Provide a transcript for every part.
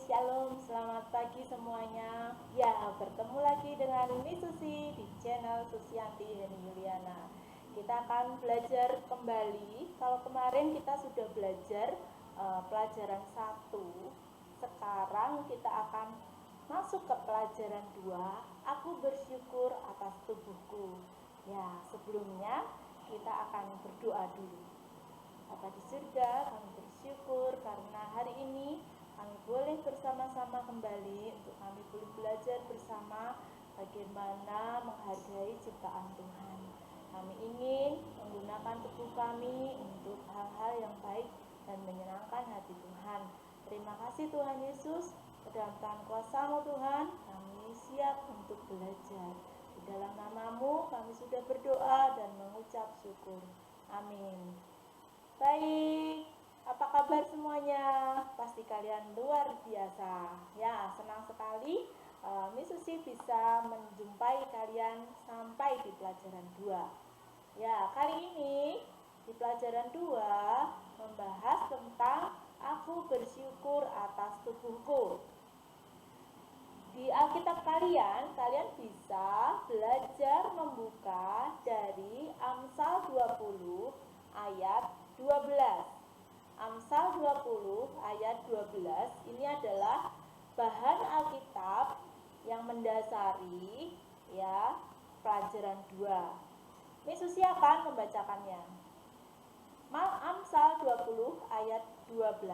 Shalom, selamat pagi semuanya. Ya, bertemu lagi dengan Miss Susi di channel Susianti Heni Yuliana. Kita akan belajar kembali. Kalau kemarin kita sudah belajar pelajaran 1, sekarang kita akan masuk ke pelajaran 2. Aku bersyukur atas tubuhku. Ya, sebelumnya kita akan berdoa dulu. Bapa di surga, kami bersyukur karena hari ini kami boleh bersama-sama kembali untuk kami boleh belajar bersama bagaimana menghargai ciptaan Tuhan. Kami ingin menggunakan tubuh kami untuk hal-hal yang baik dan menyenangkan hati Tuhan. Terima kasih Tuhan Yesus, ke dalam tangan kuasa-Mu Tuhan, kami siap untuk belajar. Di dalam nama-Mu kami sudah berdoa dan mengucap syukur. Amin. Baik, apa kabar semuanya? Pasti kalian luar biasa. Ya, senang sekali Miss Susi bisa menjumpai kalian sampai di pelajaran 2. Ya, kali ini di pelajaran 2 membahas tentang aku bersyukur atas tubuhku. Di Alkitab kalian bisa belajar membuka dari Amsal 20 ayat 12. Amsal 20 ayat 12 ini adalah bahan Alkitab yang mendasari ya pelajaran 2. Miss Susi akan membacakannya. Amsal 20 ayat 12.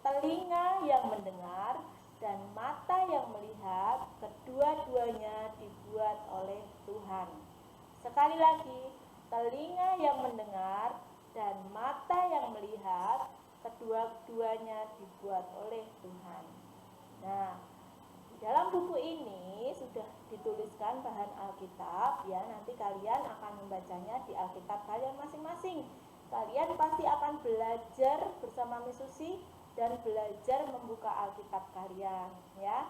Telinga yang mendengar dan mata yang melihat, kedua-duanya dibuat oleh Tuhan. Sekali lagi, telinga yang mendengar dan mata yang melihat, kedua-duanya dibuat oleh Tuhan. Nah, di dalam buku ini sudah dituliskan bahan Alkitab ya, nanti kalian akan membacanya di Alkitab kalian masing-masing. Kalian pasti akan belajar bersama Miss Susi dan belajar membuka Alkitab kalian ya.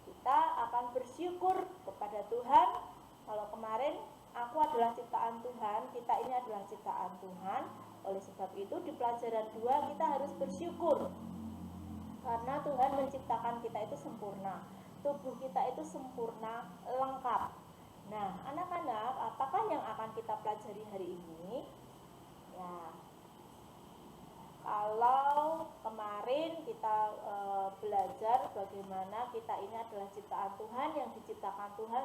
Kita akan bersyukur kepada Tuhan. Kalau kemarin aku adalah ciptaan Tuhan, kita ini adalah ciptaan Tuhan. Oleh sebab itu di pelajaran 2 kita harus bersyukur. Karena Tuhan menciptakan kita itu sempurna. Tubuh kita itu sempurna, lengkap. Nah, anak-anak, apakah yang akan kita pelajari hari ini? Ya, kalau kemarin kita belajar bagaimana kita ini adalah ciptaan Tuhan yang diciptakan Tuhan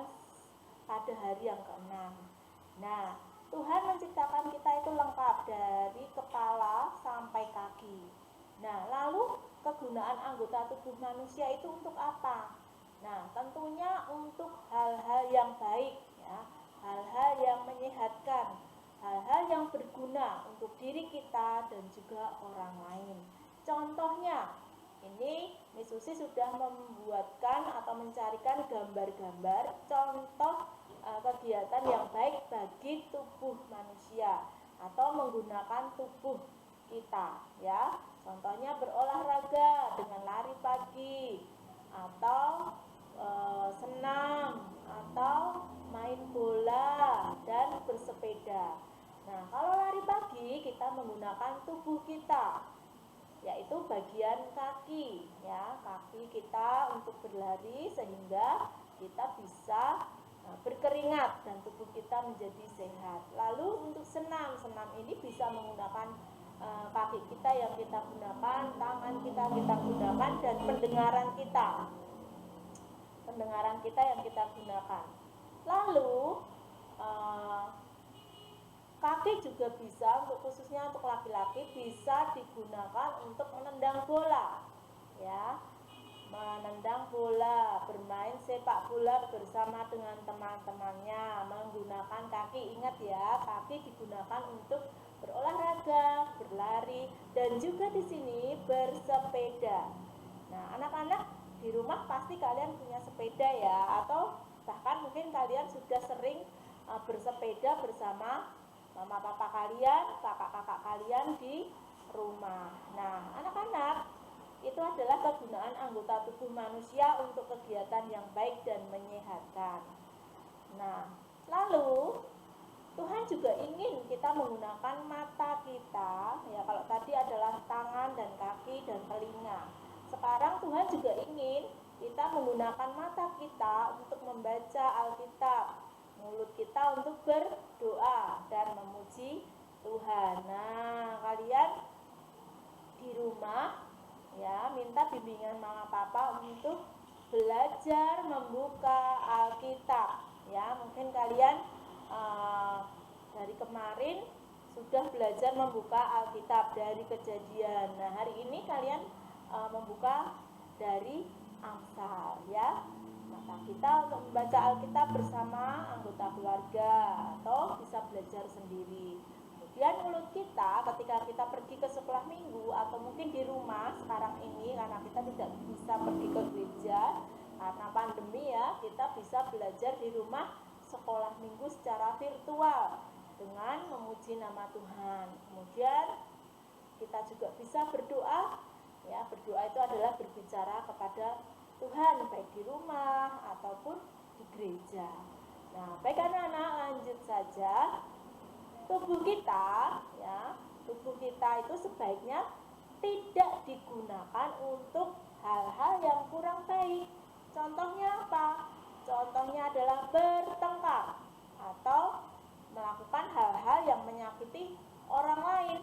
pada hari yang ke-6. Nah, Tuhan menciptakan kita itu lengkap dari kepala sampai kaki. Nah, lalu kegunaan anggota tubuh manusia itu untuk apa? Nah, tentunya untuk hal-hal yang baik ya, hal-hal yang menyehatkan, hal-hal yang berguna untuk diri kita dan juga orang lain. Contohnya, ini Miss Susi sudah membuatkan atau mencarikan gambar-gambar contoh kegiatan yang baik bagi tubuh manusia atau menggunakan tubuh kita ya. Contohnya berolahraga dengan lari pagi atau senam atau main bola dan bersepeda. Nah, kalau lari pagi kita menggunakan tubuh kita, yaitu bagian kaki ya, kaki kita untuk berlari sehingga kita bisa berkeringat dan tubuh kita menjadi sehat. Lalu untuk senam ini bisa menggunakan kaki kita yang kita gunakan, tangan kita gunakan, dan pendengaran kita yang kita gunakan. Lalu kaki juga bisa khususnya untuk laki-laki bisa digunakan untuk menendang bola ya, menendang bola, bermain sepak bola bersama dengan teman-temannya menggunakan kaki. Ingat ya, kaki digunakan untuk berolahraga, berlari, dan juga di sini bersepeda. Nah, anak-anak di rumah pasti kalian punya sepeda ya, atau bahkan mungkin kalian sudah sering bersepeda bersama mama papa kalian, kakak-kakak kalian di rumah. Nah, anak-anak, itu adalah kegunaan anggota tubuh manusia untuk kegiatan yang baik dan menyehatkan. Nah, lalu Tuhan juga ingin kita menggunakan mata kita ya, kalau tadi adalah tangan dan kaki dan telinga. sekarang Tuhan juga ingin kita menggunakan mata kita untuk membaca Alkitab, mulut kita untuk berdoa dan memuji Tuhan. Nah, kalian di rumah ya minta bimbingan mama papa untuk belajar membuka Alkitab. Ya, mungkin kalian dari kemarin sudah belajar membuka Alkitab dari Kejadian. Nah, hari ini kalian membuka dari Amsal ya. Maka kita untuk membaca Alkitab bersama anggota keluarga atau bisa belajar sendiri. Kemudian mulut kita ketika kita pergi ke sekolah minggu atau mungkin di rumah sekarang ini karena kita tidak bisa pergi ke gereja karena pandemi ya, kita bisa belajar di rumah sekolah minggu secara virtual dengan memuji nama Tuhan. Kemudian kita juga bisa berdoa ya, berdoa itu adalah berbicara kepada Tuhan baik di rumah ataupun di gereja. Nah, baik anak-anak, lanjut saja. Tubuh kita ya, tubuh kita itu sebaiknya tidak digunakan untuk hal-hal yang kurang baik. Contohnya apa? Contohnya adalah bertengkar atau melakukan hal-hal yang menyakiti orang lain.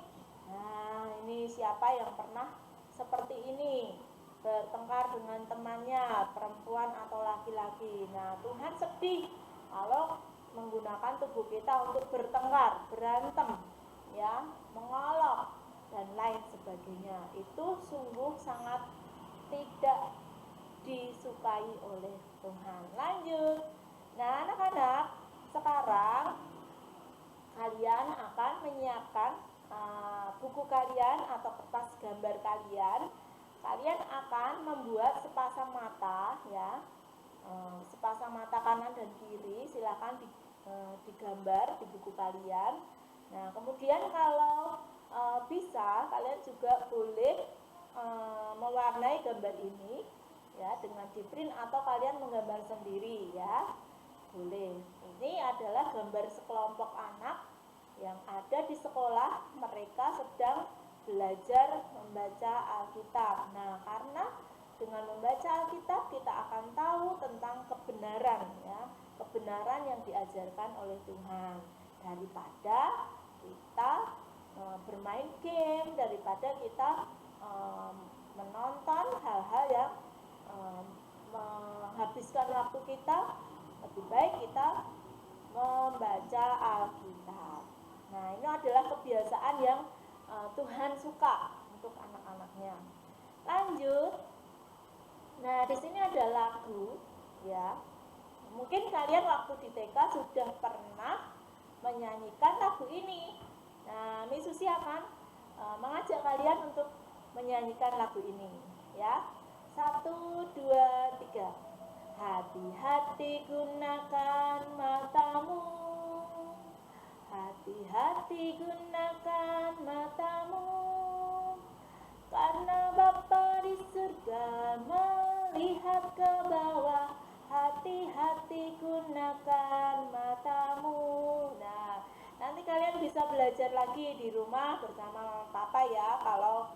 Nah, ini siapa yang pernah seperti ini? Bertengkar dengan temannya, perempuan atau laki-laki. Nah, Tuhan sedih kalau menggunakan tubuh kita untuk bertengkar, berantem, ya, mengolok dan lain sebagainya. Itu sungguh sangat tidak disukai oleh Tuhan. Lanjut. Nah, anak-anak, sekarang kalian akan menyiapkan buku kalian atau kertas gambar kalian. Kalian akan membuat sepasang mata, ya, sepasang mata kanan dan kiri. Silakan digambar di buku kalian. Nah, kemudian kalau bisa kalian juga boleh mewarnai gambar ini ya dengan di print atau kalian menggambar sendiri ya. Boleh. Ini adalah gambar sekelompok anak yang ada di sekolah, mereka sedang belajar membaca Alkitab. Nah, karena dengan membaca Alkitab kita akan tahu tentang kebenaran ya, kebenaran yang diajarkan oleh Tuhan daripada kita bermain game, daripada kita menonton hal-hal yang menghabiskan waktu kita. Lebih baik kita membaca Alkitab. Nah, ini adalah kebiasaan yang Tuhan suka untuk anak-anaknya. Lanjut. Nah, di sini ada lagu ya. Mungkin kalian waktu di TK sudah pernah menyanyikan lagu ini. Nah, Miss Susi akan mengajak kalian untuk menyanyikan lagu ini ya. 1, 2, 3. Hati-hati gunakan matamu. Hati-hati gunakan matamu. Karena Bapa di surga melihat ke bawah. Hati-hati gunakan matamu. Nah, nanti kalian bisa belajar lagi di rumah bersama papa ya. Kalau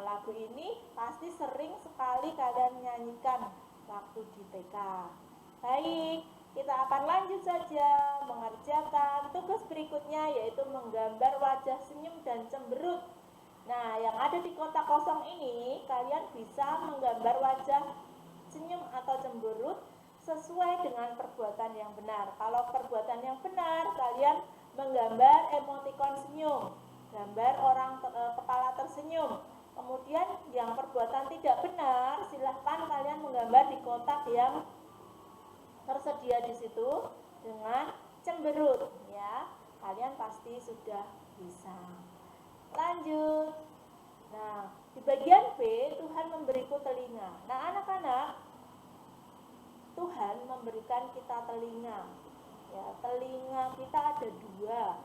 lagu ini pasti sering sekali kalian nyanyikan waktu di TK. Baik, kita akan lanjut saja mengerjakan tugas berikutnya, yaitu menggambar wajah senyum dan cemberut. Nah, yang ada di kotak kosong ini, kalian bisa menggambar wajah senyum atau cemberut sesuai dengan perbuatan yang benar. Kalau perbuatan yang benar, kalian menggambar emotikon senyum, gambar orang kepala tersenyum. Kemudian yang perbuatan tidak benar, silahkan kalian menggambar di kotak yang tersedia di situ dengan cemberut, ya. Kalian pasti sudah bisa. Lanjut. Nah, di bagian B, Tuhan memberiku telinga. Nah, anak-anak, Tuhan memberikan kita telinga. Ya, telinga kita ada 2.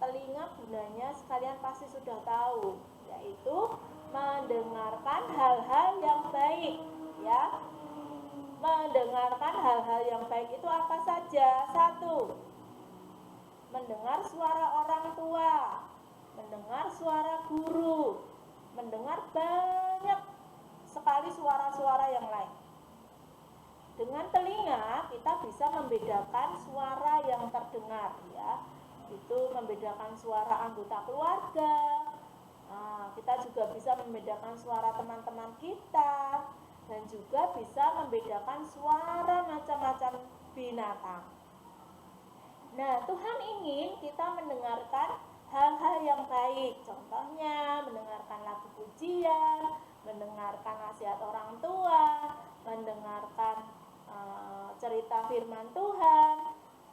Telinga gunanya sekalian pasti sudah tahu, yaitu mendengarkan hal-hal yang baik, ya. Mendengarkan hal-hal yang baik itu apa saja? 1. Mendengar suara orang tua, mendengar suara guru, mendengar banyak sekali suara-suara yang lain. Dengan telinga kita bisa membedakan suara yang terdengar, ya. Itu membedakan suara anggota keluarga. Nah, kita juga bisa membedakan suara teman-teman kita dan juga bisa membedakan suara macam-macam binatang. Nah, Tuhan ingin kita mendengarkan hal-hal yang baik. Contohnya mendengarkan lagu pujian, mendengarkan nasihat orang tua, mendengarkan cerita firman Tuhan,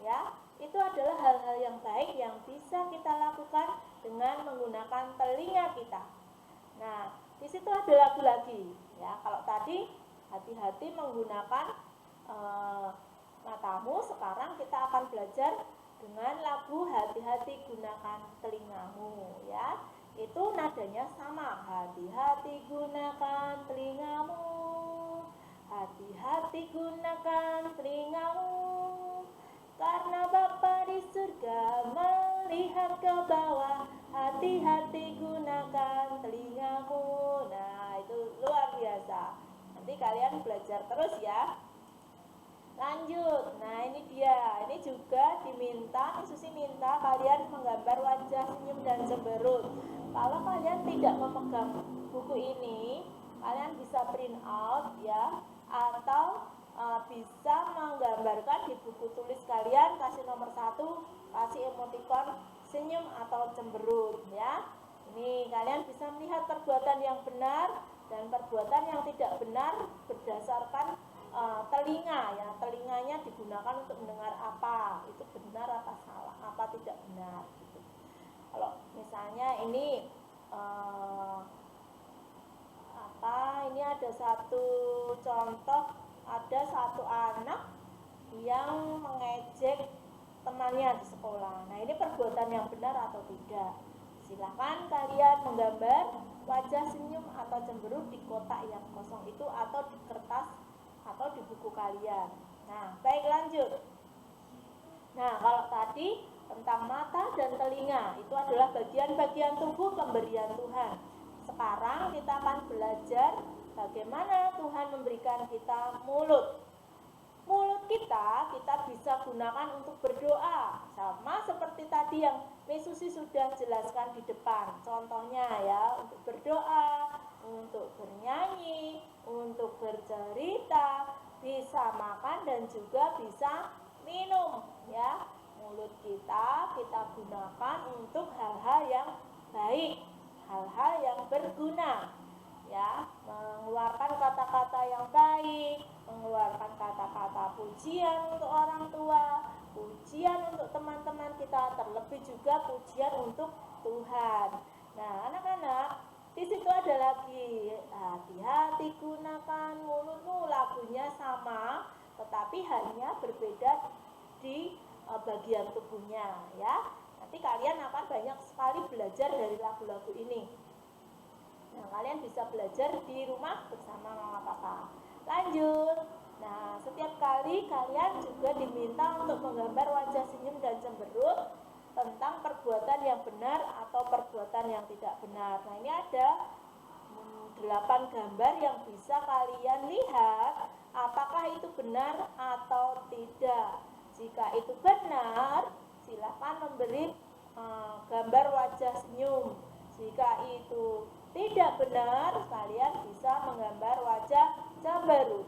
ya. Itu adalah hal-hal yang baik yang bisa kita lakukan dengan menggunakan telinga kita. Nah, di situ ada lagu lagi, ya. Kalau tadi hati-hati menggunakan matamu, sekarang kita akan belajar dengan lagu hati-hati gunakan telingamu, ya. Itu nadanya sama, hati-hati gunakan telingamu, hati-hati gunakan telingamu, karena Bapa di surga melihat ke bawah, hati-hati gunakan telingamu. Nah, itu luar biasa. Nanti kalian belajar terus ya. Lanjut, nah ini dia, ini juga diminta, Susi minta kalian menggambar wajah senyum dan cemberut. Kalau kalian tidak memegang buku ini, kalian bisa print out ya, atau bisa menggambarkan di buku tulis kalian, kasih nomor 1, kasih emoticon senyum atau cemberut ya. Ini kalian bisa melihat perbuatan yang benar dan perbuatan yang tidak benar berdasarkan telinga ya, telinganya digunakan untuk mendengar apa, itu benar apa salah, apa tidak benar gitu. Kalau misalnya ini ini ada satu contoh, ada satu anak yang mengejek temannya di sekolah. Nah, ini perbuatan yang benar atau tidak? Silakan kalian menggambar wajah senyum atau cemberut di kotak yang kosong itu atau di kertas atau di buku kalian. Nah, baik, lanjut. Nah, kalau tadi tentang mata dan telinga, itu adalah bagian-bagian tubuh pemberian Tuhan. Sekarang kita akan belajar bagaimana Tuhan memberikan kita mulut. Mulut kita bisa gunakan untuk berdoa. Sama seperti tadi yang Susi sudah jelaskan di depan. Contohnya ya, untuk berdoa, untuk bernyanyi, untuk bercerita, bisa makan dan juga bisa minum ya. Mulut kita gunakan untuk hal-hal yang baik, hal-hal yang berguna ya, mengeluarkan kata-kata yang baik, mengeluarkan kata-kata pujian untuk orang tua, pujian untuk teman-teman kita, terlebih juga pujian untuk Tuhan. Nah, anak-anak, di situ ada lagi, hati-hati gunakan mulutmu, lagunya sama, tetapi hanya berbeda di bagian tubuhnya ya. Nanti kalian akan banyak sekali belajar dari lagu-lagu ini. Nah, kalian bisa belajar di rumah bersama mama papa. Lanjut. Nah, setiap kali kalian juga diminta untuk menggambar wajah senyum dan cemberut tentang perbuatan yang benar atau perbuatan yang tidak benar. Nah, ini ada 8 gambar yang bisa kalian lihat apakah itu benar atau tidak. Jika itu benar, silakan memberi gambar wajah senyum. Jika itu tidak benar, kalian bisa menggambar wajah cemberut.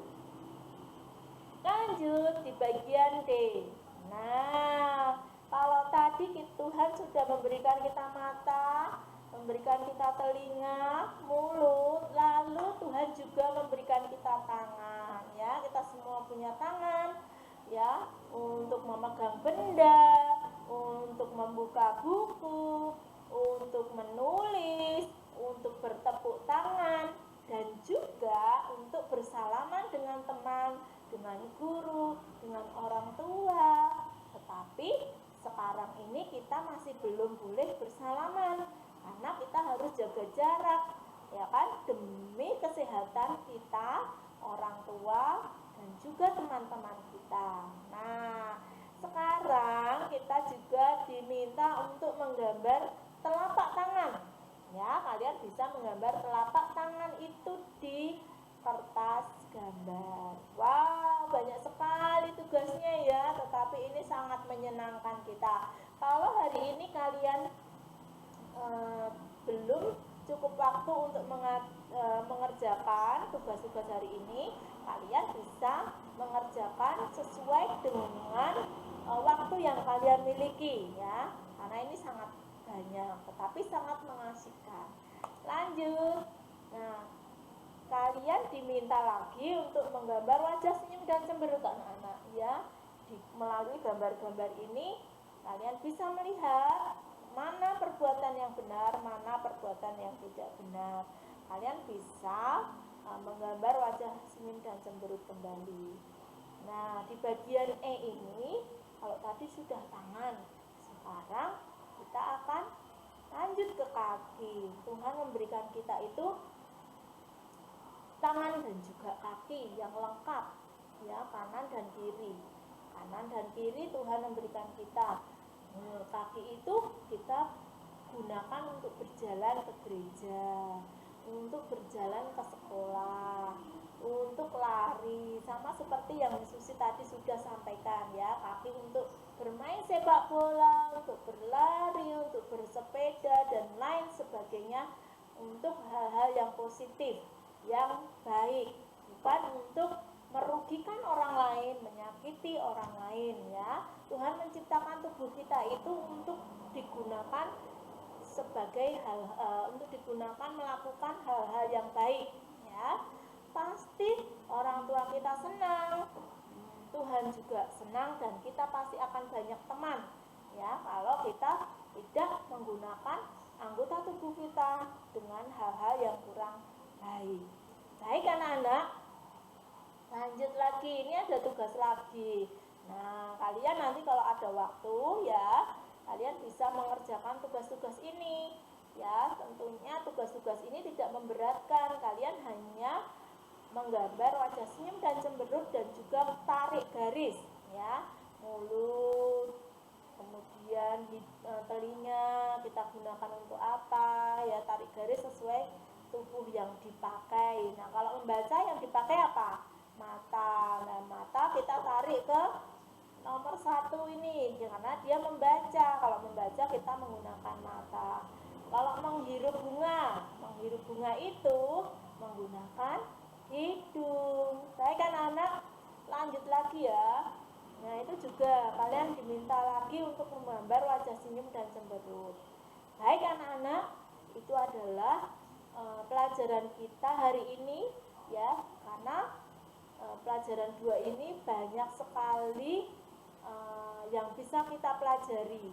Lanjut di bagian D. Nah, kalau tadi Tuhan sudah memberikan kita mata, memberikan kita telinga, mulut, lalu Tuhan juga memberikan kita tangan ya. Kita semua punya tangan ya, untuk memegang benda, untuk membuka buku, untuk menulis, untuk bertepuk tangan, dan juga untuk bersalaman dengan teman, dengan guru, dengan orang tua. Tetapi sekarang ini kita masih belum boleh bersalaman karena kita harus jaga jarak ya kan, demi kesehatan kita, orang tua, dan juga teman-teman kita. Nah, sekarang kita juga diminta untuk menggambar telapak tangan. Ya, kalian bisa menggambar telapak tangan itu di kertas menyenangkan kita. Kalau hari ini kalian belum cukup waktu untuk mengerjakan tugas-tugas hari ini, kalian bisa mengerjakan sesuai dengan waktu yang kalian miliki ya, karena ini sangat banyak tetapi sangat mengasihkan. Lanjut. Nah, kalian diminta lagi untuk menggambar wajah senyum dan cemberut anak-anak ya. Melalui gambar-gambar ini kalian bisa melihat mana perbuatan yang benar, mana perbuatan yang tidak benar. Kalian bisa menggambar wajah senyum dan cemberut kembali. Nah, di bagian E ini, kalau tadi sudah tangan, sekarang kita akan lanjut ke kaki. Tuhan memberikan kita itu tangan dan juga kaki yang lengkap ya, kanan dan kiri. Kanan dan kiri Tuhan memberikan kita. Kaki itu kita gunakan untuk berjalan ke gereja, untuk berjalan ke sekolah, untuk lari, sama seperti yang Susi tadi sudah sampaikan ya. Kaki untuk bermain sepak bola, untuk berlari, untuk bersepeda dan lain sebagainya, untuk hal-hal yang positif, yang baik, bukan untuk merugikan orang lain, menyakiti orang lain ya. Tuhan menciptakan tubuh kita itu untuk digunakan sebagai untuk digunakan melakukan hal-hal yang baik ya. Pasti orang tua kita senang, Tuhan juga senang, dan kita pasti akan banyak teman ya kalau kita tidak menggunakan anggota tubuh kita dengan hal-hal yang kurang baik. Baik anak-anak, lanjut lagi, ini ada tugas lagi. Nah, kalian nanti kalau ada waktu ya, kalian bisa mengerjakan tugas-tugas ini ya. Tentunya tugas-tugas ini tidak memberatkan, kalian hanya menggambar wajah senyum dan cemberut dan juga tarik garis ya, mulut, kemudian telinga kita gunakan untuk apa ya, tarik garis sesuai tubuh yang dipakai. Nah, kalau membaca yang dipakai apa? Mata. Nah, mata kita tarik ke nomor 1 ini karena dia membaca. Kalau membaca kita menggunakan mata. Kalau menghirup bunga itu menggunakan hidung. Baik kan anak, lanjut lagi ya. Nah, itu juga kalian diminta lagi untuk menggambar wajah senyum dan cemberut. Baik anak-anak, itu adalah pelajaran kita hari ini ya, karena pelajaran 2 ini banyak sekali yang bisa kita pelajari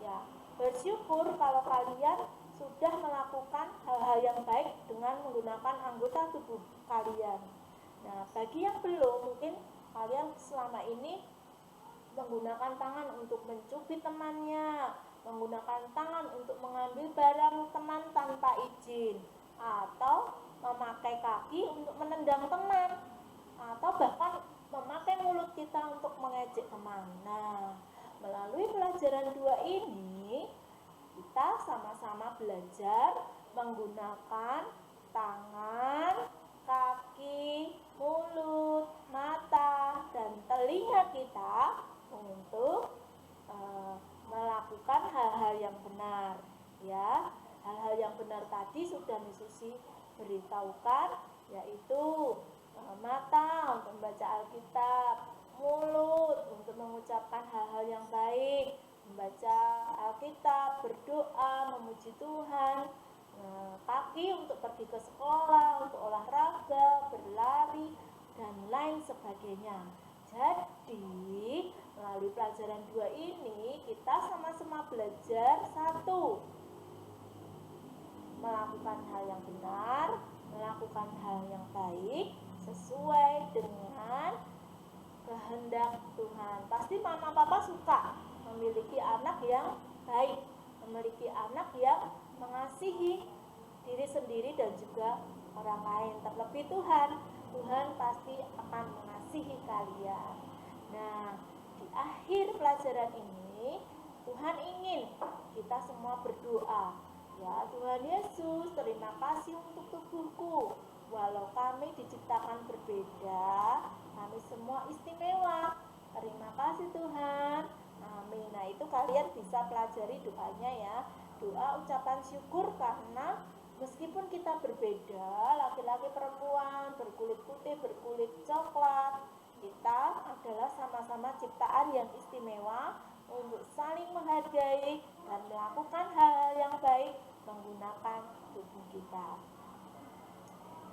ya. Bersyukur kalau kalian sudah melakukan hal-hal yang baik dengan menggunakan anggota tubuh kalian. Nah, bagi yang belum, mungkin kalian selama ini menggunakan tangan untuk mencubit temannya, menggunakan tangan untuk mengambil barang teman tanpa izin, atau memakai kaki untuk menendang teman, atau bahkan memakai mulut kita untuk mengejek teman. Nah, melalui pelajaran 2 ini kita sama-sama belajar menggunakan tangan, kaki, mulut, mata, dan telinga kita untuk melakukan hal-hal yang benar ya. Hal-hal yang benar tadi sudah Susi beritahukan, yaitu mata untuk membaca Alkitab, mulut untuk mengucapkan hal-hal yang baik, membaca Alkitab, berdoa, memuji Tuhan, kaki untuk pergi ke sekolah, untuk olahraga, berlari, dan lain sebagainya. Jadi, melalui pelajaran 2 ini kita sama-sama belajar 1, melakukan hal yang benar, melakukan hal yang baik sesuai dengan kehendak Tuhan. Pasti mama papa suka memiliki anak yang baik, memiliki anak yang mengasihi diri sendiri dan juga orang lain. Terlebih Tuhan pasti akan mengasihi kalian. Nah, di akhir pelajaran ini Tuhan ingin kita semua berdoa. Ya Tuhan Yesus, terima kasih untuk tubuhku. Walau kami diciptakan berbeda, kami semua istimewa. Terima kasih Tuhan, Amin. Nah, itu kalian bisa pelajari doanya ya. Doa ucapan syukur karena meskipun kita berbeda, laki-laki perempuan, berkulit putih, berkulit coklat, kita adalah sama-sama ciptaan yang istimewa untuk saling menghargai dan melakukan hal-hal yang baik menggunakan tubuh kita.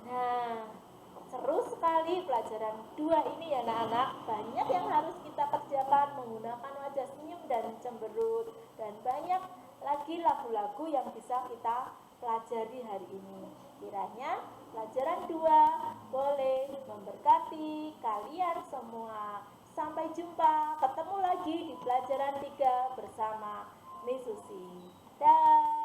Nah, seru sekali pelajaran 2 ini ya anak-anak. Banyak yang harus kita kerjakan menggunakan wajah senyum dan cemberut. Dan banyak lagi lagu-lagu yang bisa kita pelajari hari ini. Kiranya pelajaran 2 boleh memberkati kalian semua. Sampai jumpa, ketemu lagi di pelajaran 3 bersama Miss Susi. Dah.